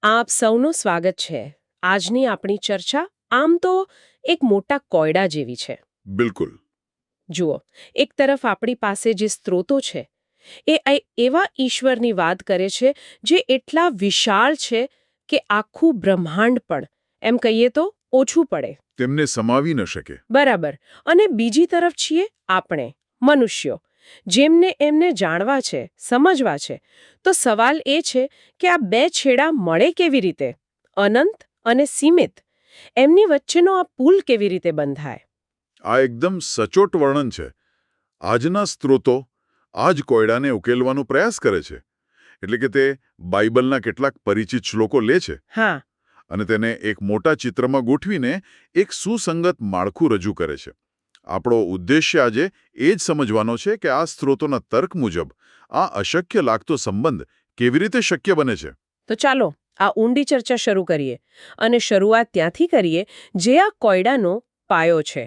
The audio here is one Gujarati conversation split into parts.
આપ સૌનું સ્વાગત છે. આજની આપણી ચર્ચા આમ તો એક મોટા કોયડા જેવી છે. બિલકુલ. જુઓ, એક તરફ આપણી પાસે જે સ્ત્રોતો છે એ એવા ઈશ્વરની વાત કરે છે જે એટલા વિશાળ છે કે આખું બ્રહ્માંડ પણ એમ કહીએ તો ઓછું પડે. તેમને સમાવી ન શકે. બરાબર. અને બીજી તરફ છીએ આપણે મનુષ્યો, જેમને એમને જાણવા છે, સમજવા છે. તો સવાલ એ છે કે આ બે છેડા મળે કેવી રીતે? અનંત અને સીમિત, એમની વચ્ચેનો આ પુલ કેવી રીતે બંધાય? આ એકદમ સચોટ વર્ણન છે. આજના સ્ત્રોતો આ જ કોયડાને ઉકેલવાનો પ્રયાસ કરે છે. એટલે કે તે બાઇબલના કેટલાક પરિચિત શ્લોકો લે છે હા, અને તેને એક મોટા ચિત્રમાં ગોઠવીને એક સુસંગત માળખું રજૂ કરે છે. આપણો ઉદ્દેશ્ય આજે એ જ સમજવાનો છે કે આ સ્ત્રોતોના તર્ક મુજબ આ અશક્ય લાગતો સંબંધ કેવી રીતે શક્ય બને છે. તો ચાલો આ ઊંડી ચર્ચા શરૂ કરીએ. અને શરૂઆત ત્યાંથી કરીએ જે આ કોયડાનો પાયો છે,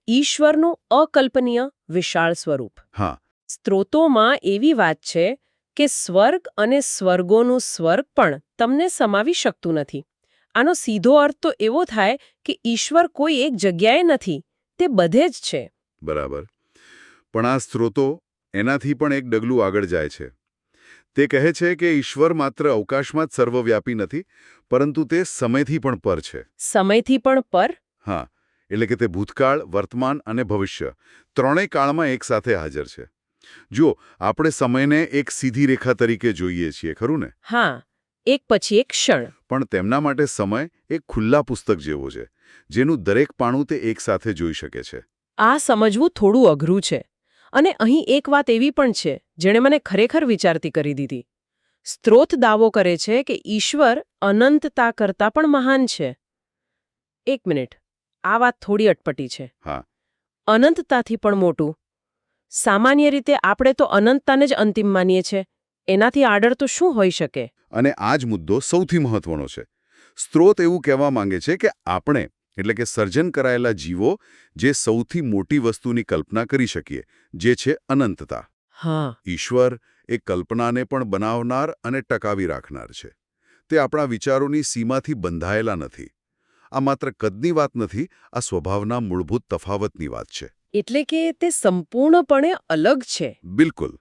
ઈશ્વરનું અકલ્પનીય વિશાળ સ્વરૂપ. હા, સ્ત્રોતોમાં એવી વાત છે કે સ્વર્ગ અને સ્વર્ગોનું સ્વર્ગ પણ તમને સમાવી શકતું નથી. આનો સીધો અર્થ તો એવો થાય કે ઈશ્વર કોઈ એક જગ્યાએ નથી, તે બધે જ છે. બરાબર. પણ આ સ્ત્રોતો એનાથી પણ એક ડગલું આગળ જાય છે. તે કહે છે કે ઈશ્વર માત્ર અવકાશમાં જ સર્વવ્યાપી નથી, પરંતુ તે સમયથી પણ પર છે. સમયથી પણ પર? હા, એટલે કે તે ભૂતકાળ, વર્તમાન અને ભવિષ્ય ત્રણેય કાળમાં એકસાથે હાજર છે. જુઓ, આપણે સમયને એક સીધી રેખા તરીકે જોઈએ છીએ, ખરું ને? હા, એક પછી એક ક્ષણ. પણ તેમના માટે સમય એક ખુલ્લા પુસ્તક જેવો છે, જેનું દરેક પાનું તે એકસાથે જોઈ શકે છે. આ સમજવું થોડું અઘરું છે. અને અહીં એક વાત એવી પણ છે જેણે મને ખરેખર વિચારતી કરી દીધી. સ્ત્રોત દાવો કરે છે કે ઈશ્વર અનંતતા કરતાં પણ મહાન છે. એક મિનિટ, આ વાત થોડી અટપટી છે. હા, અનંતતાથી પણ મોટું. સામાન્ય રીતે આપણે તો અનંતતાને જ અંતિમ માનીએ છીએ. એનાથી આડર તો શું હોઈ શકે? અને આ જ મુદ્દો સૌથી મહત્વનો છે. સ્ત્રોત એવું કહેવા માંગે છે કે આપણે, એટલે કે સર્જન કરાયેલા જીવો, જે સૌથી મોટી વસ્તુની કલ્પના કરી શકીએ, જે છે અનંતતા. હા, ઈશ્વર એ કલ્પનાને પણ બનાવનાર અને ટકાવી રાખનાર છે. તે આપણા વિચારોની સીમાથી બંધાયેલા નથી. આ માત્ર કદની વાત નથી, આ સ્વભાવના મૂળભૂત તફાવતની વાત છે. એટલે કે તે સંપૂર્ણપણે અલગ છે. બિલકુલ.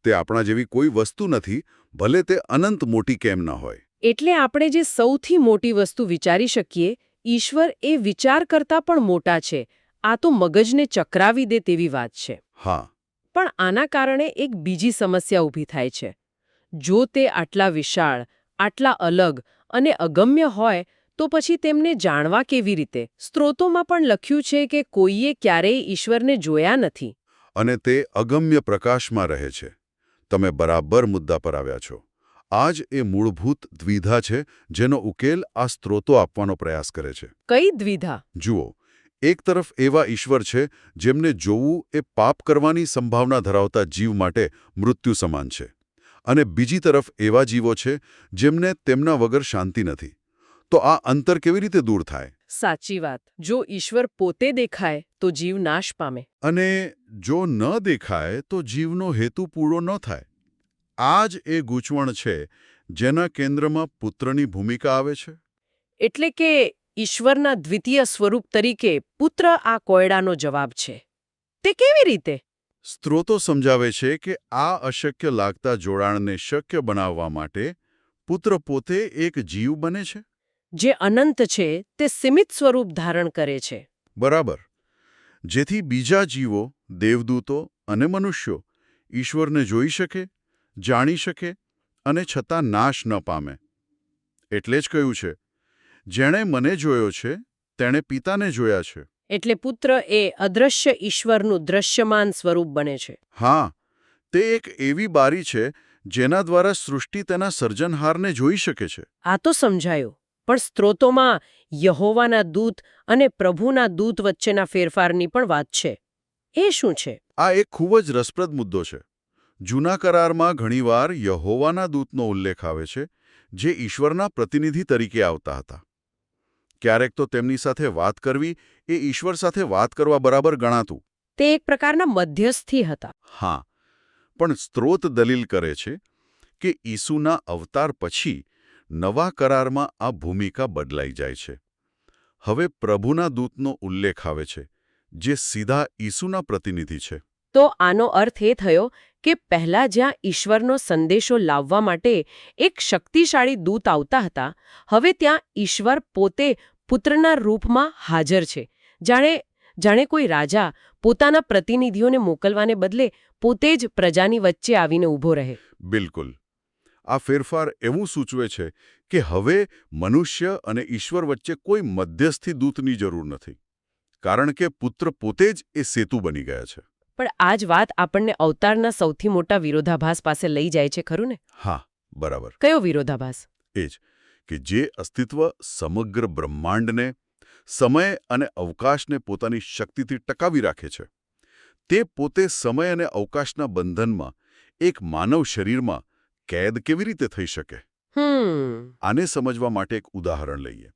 તે આપણા જેવી કોઈ વસ્તુ નથી, ભલે તે અનંત મોટી કેમ ન હોય. એટલે આપણે જે સૌથી મોટી વસ્તુ વિચારી શકીએ, ઈશ્વર એ વિચાર કરતાં પણ મોટા છે. આ તો મગજને ચકરાવી દે તેવી વાત છે. હા, પણ આના કારણે એક બીજી સમસ્યા ઊભી થાય છે. જો તે આટલા વિશાળ, આટલા અલગ અને અગમ્ય હોય, તો પછી તેમને જાણવા કેવી રીતે? સ્ત્રોતોમાં પણ લખ્યું છે કે કોઈએ ક્યારેય ઈશ્વરને જોયા નથી. અને તે અગમ્ય પ્રકાશમાં રહે છે. તમે બરાબર મુદ્દા પર આવ્યા છો. આ જ એ મૂળભૂત દ્વિધા છે જેનો ઉકેલ આ સ્ત્રોતો આપવાનો પ્રયાસ કરે છે. કઈ દ્વિધા? જુઓ, એક તરફ એવા ઈશ્વર છે જેમને જોવું એ પાપ કરવાની સંભાવના ધરાવતા જીવ માટે મૃત્યુ સમાન છે. અને બીજી તરફ એવા જીવો છે જેમને તેમના વગર શાંતિ નથી. તો આ અંતર કેવી રીતે દૂર થાય? સાચી વાત. જો ઈશ્વર પોતે દેખાય તો જીવ નાશ પામે. અને જો ન દેખાય તો જીવનો હેતુ પૂરો ન થાય. આ જ એ ગૂંચવણ છે જેના કેન્દ્રમાં પુત્રની ભૂમિકા આવે છે. એટલે કે ઈશ્વરના દ્વિતીય સ્વરૂપ તરીકે પુત્ર આ કોયડાનો જવાબ છે. તે કેવી રીતે? સ્ત્રોતો સમજાવે છે કે આ અશક્ય લાગતા જોડાણને શક્ય બનાવવા માટે પુત્ર પોતે એક જીવ બને છે. જે અનંત છે તે સીમિત સ્વરૂપ ધારણ કરે છે. બરાબર. જેથી બીજા જીવો, દેવદૂતો અને મનુષ્યો ઈશ્વરને જોઈ શકે, જાણી શકે અને છતાં નાશ ન પામે. એટલે જ કહ્યું છે, જેણે મને જોયો છે તેણે પિતાને જોયા છે. એટલે પુત્ર એ અદ્રશ્ય ઈશ્વરનું દ્રશ્યમાન સ્વરૂપ બને છે. હા, તે એક એવી બારી છે જેના દ્વારા સૃષ્ટિ તેના સર્જનહારને જોઈ શકે છે. આ તો સમજાયું. પણ સ્ત્રોતોમાં યહોવાના દૂત અને પ્રભુના દૂત વચ્ચેના ફેરફારની પણ વાત છે. એ શું છે? આ એક ખૂબ જ રસપ્રદ મુદ્દો છે. જૂના કરારમાં ઘણીવાર યહોવાના દૂતનો ઉલ્લેખ આવે છે, જે ઈશ્વરના પ્રતિનિધિ તરીકે આવતા હતા. ક્યારેક તો તેમની સાથે વાત કરવી એ ઈશ્વર સાથે વાત કરવા બરાબર ગણાતું. તે એક પ્રકારના મધ્યસ્થી હતા. હા, પણ સ્ત્રોત દલીલ કરે છે કે ઈસુના અવતાર પછી નવા કરારમાં આ ભૂમિકા બદલાઈ જાય છે. હવે પ્રભુના દૂતનો ઉલ્લેખ આવે છે, જે સીધા ઈસુના પ્રતિનિધિ છે. તો આનો અર્થ એ થયો કે પહેલા જ્યાં ઈશ્વરનો સંદેશો લાવવા માટે એક શક્તિશાળી દૂત આવતા હતા, હવે ત્યાં ઈશ્વર પોતે પુત્રના રૂપમાં હાજર છે. જાણે કોઈ રાજા પોતાના પ્રતિનિધિઓને મોકલવાને બદલે પોતે જ પ્રજાની વચ્ચે આવીને ઊભો રહે. બિલકુલ. આ ફેરફાર એવું સૂચવે છે કે હવે મનુષ્ય અને ઈશ્વર વચ્ચે કોઈ મધ્યસ્થી દૂતની જરૂર નથી, કારણ કે પુત્ર પોતે જ એ સેતુ બની ગયા છે. પણ આ જ વાત આપણને અવતારના સૌથી મોટા વિરોધાભાસ પાસે લઈ જાય છે, ખરું ને? હા, બરાબર. કયો વિરોધાભાસ? એ જ કે જે અસ્તિત્વ સમગ્ર બ્રહ્માંડને, સમય અને અવકાશને પોતાની શક્તિથી ટકાવી રાખે છે, તે પોતે સમય અને અવકાશના બંધનમાં એક માનવ શરીરમાં કેદ કેવી રીતે થઈ શકે? આને સમજવા માટે એક ઉદાહરણ લઈએ.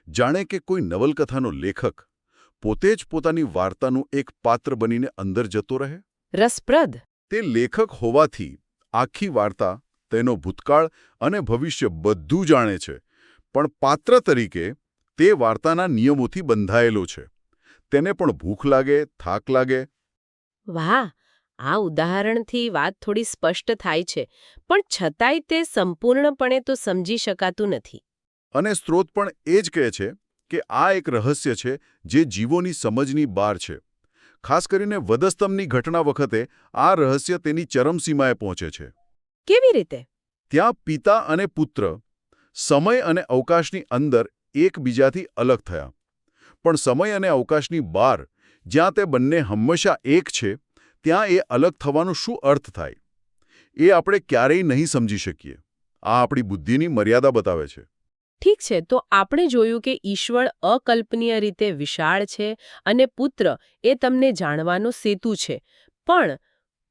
જાણે કે કોઈ નવલકથાનો લેખક પોતે જ પોતાની વાર્તાનું એક પાત્ર બનીને અંદર જતો રહે. રસપ્રદ. તે લેખક હોવાથી આખી વાર્તા, તેનો ભૂતકાળ અને ભવિષ્ય બધું જાણે છે, પણ પાત્ર તરીકે તે વાર્તાના નિયમોથી બંધાયેલો છે. તેને પણ ભૂખ લાગે, થાક લાગે. વાહ, આ ઉદાહરણથી વાત થોડી સ્પષ્ટ થાય છે, પણ છતાંય તે સંપૂર્ણપણે તો સમજી શકાતું નથી. અને સ્ત્રોત પણ એ જ કહે છે કે આ એક રહસ્ય છે જે જીવોની સમજની બહાર છે. ખાસ કરીને વધસ્તંભની ઘટના વખતે આ રહસ્ય તેની ચરમસીમાએ પહોંચે છે. કેવી રીતે? ત્યાં પિતા અને પુત્ર સમય અને અવકાશની અંદર એકબીજાથી અલગ થયા, પણ સમય અને અવકાશની બહાર, જ્યાં તે બંને હંમેશા એક છે, ત્યાં એ અલગ થવાનો શું અર્થ થાય? એ આપણે ક્યારેય નહીં સમજી શકીએ. આ આપણી બુદ્ધિની મર્યાદા બતાવે છે. ઠીક છે, તો આપણે જોયું કે ઈશ્વર અકલ્પનીય રીતે વિશાળ છે અને પુત્ર એ તમને જાણવાનો સેતુ છે. પણ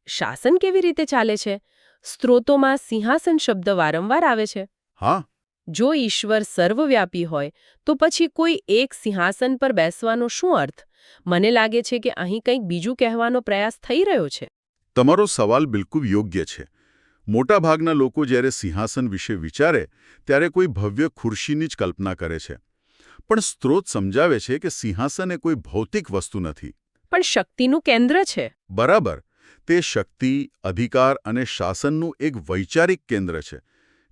શાસન કેવી રીતે ચાલે છે? સ્ત્રોતોમાં સિંહાસન શબ્દ વારંવાર આવે છે. હા. જો ઈશ્વર સર્વવ્યાપી હોય, તો પછી કોઈ એક સિંહાસન પર બેસવાનો શું અર્થ? મને લાગે છે કે અહીં કંઈક બીજું કહેવાનો પ્રયાસ થઈ રહ્યો છે. તમારો સવાલ બિલકુલ યોગ્ય છે. મોટાભાગના લોકો જ્યારે સિંહાસન વિશે વિચારે ત્યારે કોઈ ભવ્ય ખુરશીની જ કલ્પના કરે છે. પણ સ્ત્રોત સમજાવે છે કે સિંહાસન એ કોઈ ભૌતિક વસ્તુ નથી. પણ શક્તિનું કેન્દ્ર છે. બરાબર. તે શક્તિ, અધિકાર અને શાસનનું એક વૈચારિક કેન્દ્ર છે.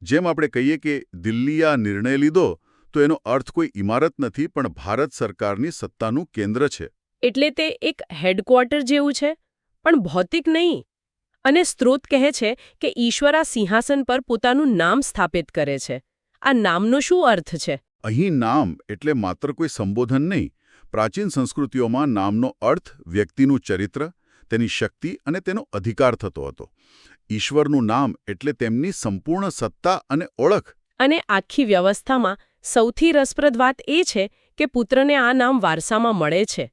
જેમ આપણે કહીએ કે દિલ્હીએ આ નિર્ણય લીધો, તો એનો અર્થ કોઈ ઇમારત નથી, પણ ભારત સરકારની સત્તાનું કેન્દ્ર છે. એટલે તે એક હેડક્વાર્ટર જેવું છે, પણ ભૌતિક નહીં. અને સ્ત્રોત કહે છે કે ઈશ્વર આ સિંહાસન પર પોતાનું નામ સ્થાપિત કરે છે. આ નામનો શું અર્થ છે? અહીં નામ એટલે માત્ર કોઈ સંબોધન નહીં. પ્રાચીન સંસ્કૃતિઓમાં નામનો અર્થ વ્યક્તિનું ચરિત્ર, તેની શક્તિ અને તેનો અધિકાર થતો હતો. ઈશ્વરનું નામ એટલે તેમની સંપૂર્ણ સત્તા અને ઓળખ. અને આખી વ્યવસ્થામાં સૌથી રસપ્રદ વાત એ છે કે પુત્રને આ નામ વારસામાં મળે છે.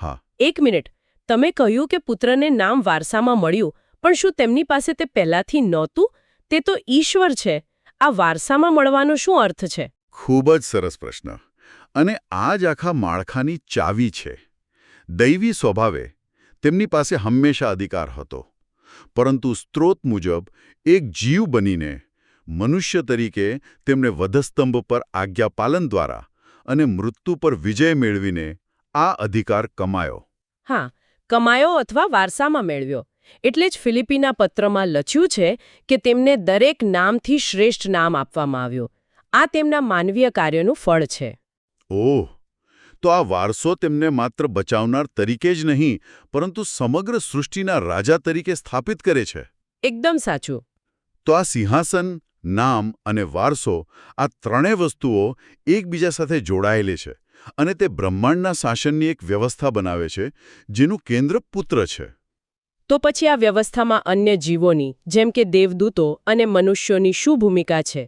હા. એક મિનિટ, તમે કહ્યું કે પુત્રને નામ વારસામાં મળ્યું, પણ શું તેમની પાસે તે પહેલાથી નહોતું? તે તો ઈશ્વર છે. આ વારસામાં મળવાનો શું અર્થ છે? ખૂબ જ સરસ પ્રશ્ન. અને આ જ આખા માળખાની ચાવી છે. દૈવી સ્વભાવે તેમની પાસે હંમેશા અધિકાર હતો, પરંતુ સ્ત્રોત મુજબ એક જીવ બનીને, મનુષ્ય તરીકે તેમને વધસ્તંભ પર આજ્ઞાપાલન દ્વારા અને મૃત્યુ પર વિજય મેળવીને આ અધિકાર કમાયો. હા, કમાયો અથવા વારસામાં મેળવ્યો. એટલે જ ફિલિપીના પત્રમાં લખ્યું છે કે તેમને દરેક નામથી શ્રેષ્ઠ નામ આપવામાં આવ્યું. આ તેમના માનવીય કાર્યનું ફળ છે. ઓહ, તો આ વારસો તેમને માત્ર બચાવનાર તરીકે જ નહીં, પરંતુ સમગ્ર સૃષ્ટિના રાજા તરીકે સ્થાપિત કરે છે. એકદમ સાચું. તો આ સિંહાસન, નામ અને વારસો, આ ત્રણેય વસ્તુઓ એકબીજા સાથે જોડાયેલી છે, અને તે બ્રહ્માંડના શાસનની એક વ્યવસ્થા બનાવે છે, જેનું કેન્દ્ર પુત્ર છે. તો પછી આ વ્યવસ્થામાં અન્ય જીવોની, જેમ કે દેવદૂતો અને મનુષ્યોની શું ભૂમિકા છે?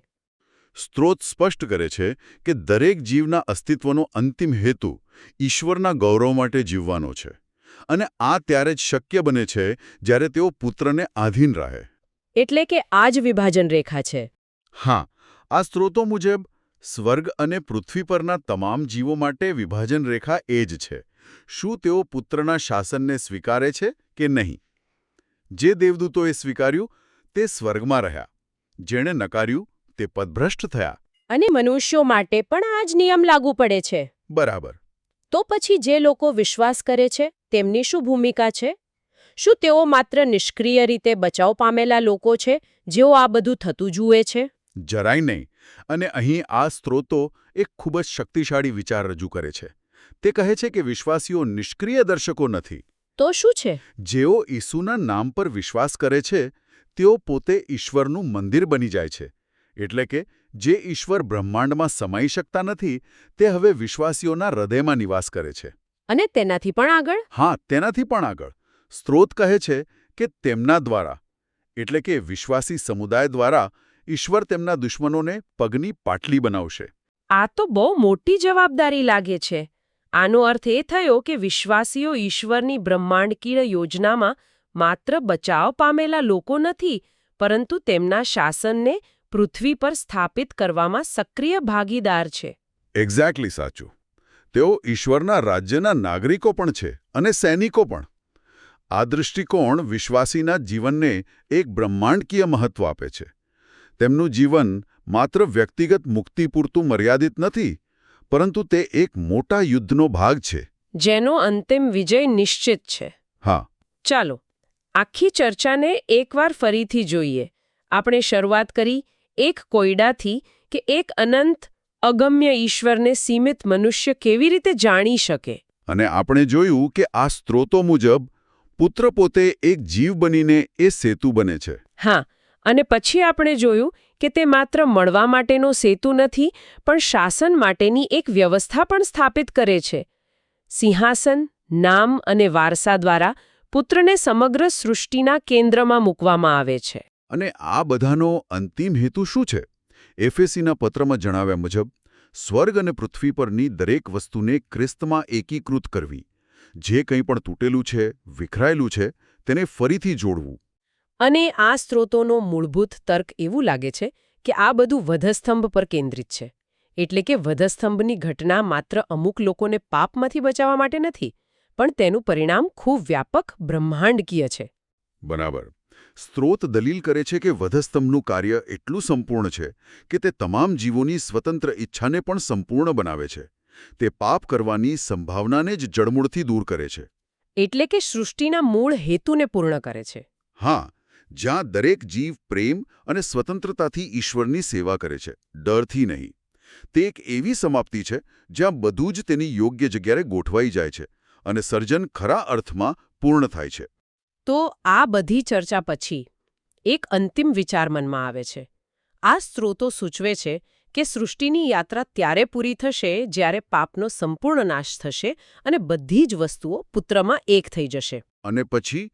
સ્ત્રોત સ્પષ્ટ કરે છે કે દરેક જીવના અસ્તિત્વનો અંતિમ હેતુ ઈશ્વરના ગૌરવ માટે જીવવાનો છે. અને આ ત્યારે જ શક્ય બને છે જ્યારે તેઓ પુત્રને આધીન રહે. એટલે કે આ જ વિભાજન રેખા છે. હા, આ સ્ત્રોતો મુજબ સ્વર્ગ અને પૃથ્વી પરના તમામ જીવો માટે વિભાજન રેખા એ જ છે. શું તેઓ પુત્રના શાસનને સ્વીકારે છે કે નહીં? જે દેવદૂતોએ સ્વીકાર્યું તે સ્વર્ગમાં રહ્યા. જેણે નકાર્યું તે પદભ્રષ્ટ થયા. અને મનુષ્યો માટે પણ આ જ નિયમ લાગુ પડે છે. બરાબર. તો પછી જે લોકો વિશ્વાસ કરે છે તેમની શું ભૂમિકા છે? શું તેઓ માત્ર નિષ્ક્રિય રીતે બચાવ પામેલા લોકો છે જેઓ આ બધું થતું જુએ છે? જરાય નહીં. અને અહીં આ સ્ત્રોતો એક ખૂબ જ શક્તિશાળી વિચાર રજૂ કરે છે. તે કહે છે કે વિશ્વાસીઓ નિષ્ક્રિય દર્શકો નથી. તો શું છે? જેઓ ઈસુના નામ પર વિશ્વાસ કરે છે તેઓ પોતે ઈશ્વરનું મંદિર બની જાય છે. એટલે કે જે ઈશ્વર બ્રહ્માંડમાં સમાઈ શકતા નથી તે હવે વિશ્વાસીઓના હૃદયમાં નિવાસ કરે છે. અને તેનાથી પણ આગળ? હા, તેનાથી પણ આગળ. સ્ત્રોત કહે છે કે તેમના દ્વારા એટલે કે વિશ્વાસી સમુદાય દ્વારા ઈશ્વર તેમના દુશ્મનોને પગની પાટલી બનાવશે. આ તો બહુ મોટી જવાબદારી લાગે છે. આનો અર્થ એ થયો કે વિશ્વાસીઓ ઈશ્વરની બ્રહ્માંડકીય યોજનામાં માત્ર બચાવ પામેલા લોકો નથી, પરંતુ તેમના શાસનને પૃથ્વી પર સ્થાપિત કરવામાં સક્રિય ભાગીદાર છે. એક્ઝેક્ટલી સાચું. તેઓ ઈશ્વરના રાજ્યના નાગરિકો પણ છે અને સૈનિકો પણ. આ દૃષ્ટિકોણ વિશ્વાસીના જીવનને એક બ્રહ્માંડકીય મહત્વ આપે છે. તેમનું જીવન માત્ર વ્યક્તિગત મુક્તિ પૂરતું મર્યાદિત નથી, પરંતુ તે એક મોટા યુદ્ધનો ભાગ છે. જેનો અંતિમ વિજય નિશ્ચિત છે. હા. ચાલો આખી ચર્ચાને એકવાર ફરીથી જોઈએ. આપણે શરૂઆત કરી એક કોયડાથી કે એક અનંત અગમ્ય ઈશ્વરને સીમિત મનુષ્ય કેવી રીતે જાણી શકે. અને આપણે જોયું કે આ સ્ત્રોતો મુજબ પુત્ર પોતે એક જીવ બનીને એ સેતુ બને છે. હા, અને પછી આપણે જોયું કે તે માત્ર મળવા માટેનો સેતુ નથી, પણ શાસન માટેની એક વ્યવસ્થા પણ સ્થાપિત કરે છે. સિંહાસન, નામ અને વારસા દ્વારા પુત્રને સમગ્ર સૃષ્ટિના કેન્દ્રમાં મૂકવામાં આવે છે. અને આ બધાનો અંતિમ હેતુ શું છે? એફેસીના પત્રમાં જણાવ્યા મુજબ સ્વર્ગ અને પૃથ્વી પરની દરેક વસ્તુને ખ્રિસ્તમાં એકીકૃત કરવી. જે કંઈ પણ તૂટેલું છે, વિખરાયેલું છે, તેને ફરીથી જોડવું. અને આ સ્ત્રોતોનો મૂળભૂત તર્ક એવું લાગે છે કે આ બધું વધસ્તંભ પર કેન્દ્રિત છે. એટલે કે વધસ્તંભની ઘટના માત્ર અમુક લોકોને પાપમાંથી બચાવવા માટે નથી, પણ તેનું પરિણામ ખૂબ વ્યાપક બ્રહ્માંડકીય છે. બરાબર. સ્ત્રોત દલીલ કરે છે કે વધસ્તંભનું કાર્ય એટલું સંપૂર્ણ છે કે તે તમામ જીવોની સ્વતંત્ર ઈચ્છાને પણ સંપૂર્ણ બનાવે છે. તે પાપ કરવાની સંભાવનાને જ જડમૂળથી દૂર કરે છે. એટલે કે સૃષ્ટિના મૂળ હેતુને પૂર્ણ કરે છે. હા, જ્યાં દરેક જીવ પ્રેમ અને સ્વતંત્રતાથી ઈશ્વરની સેવા કરે છે, ડરથી નહીં. તે એક એવી સમાપ્તિ છે જ્યાં બધું જ તેની યોગ્ય જગ્યાએ ગોઠવાઈ જાય છે અને સર્જન ખરા અર્થમાં પૂર્ણ થાય છે. તો આ બધી ચર્ચા પછી એક અંતિમ વિચાર મનમાં આવે છે. આ સ્ત્રોતો સૂચવે છે કે સૃષ્ટિની યાત્રા ત્યારે પૂરી થશે જ્યારે પાપનો સંપૂર્ણ નાશ થશે અને બધી જ વસ્તુઓ પુત્રમાં એક થઈ જશે. અને પછી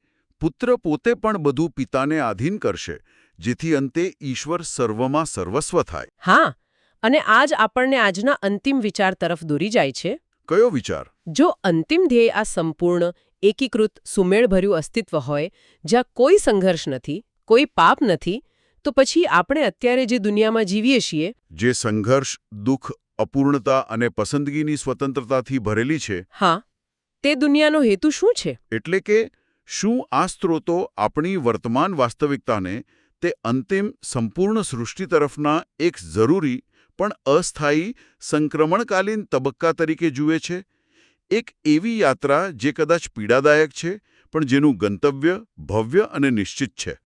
પુત્ર પોતે પણ બધું પિતાને આધીન કરશે, જેથી અંતે ઈશ્વર સર્વમાં સર્વસ્વ થાય. હા, અને આ જ આપણને આજના અંતિમ વિચાર તરફ દોરી જાય છે. કયો વિચાર? જો અંતિમ ધ્યેય આ સંપૂર્ણ, એકીકૃત, સુમેળભર્યું અસ્તિત્વ હોય, જ્યાં કોઈ સંઘર્ષ નથી, કોઈ પાપ નથી, તો પછી આપણે અત્યારે જે દુનિયામાં જીવીએ છીએ, જે સંઘર્ષ, દુઃખ, અપૂર્ણતા અને પસંદગીની સ્વતંત્રતાથી ભરેલી છે, હા, તે દુનિયાનો હેતુ શું છે? એટલે કે શું આ સ્ત્રોતો આપણી વર્તમાન વાસ્તવિકતાને તે અંતિમ સંપૂર્ણ સૃષ્ટિ તરફના એક જરૂરી પણ અસ્થાયી સંક્રમણકાલીન તબક્કા તરીકે જુએ છે? એક એવી યાત્રા જે કદાચ પીડાદાયક છે, પણ જેનું ગંતવ્ય ભવ્ય અને નિશ્ચિત છે.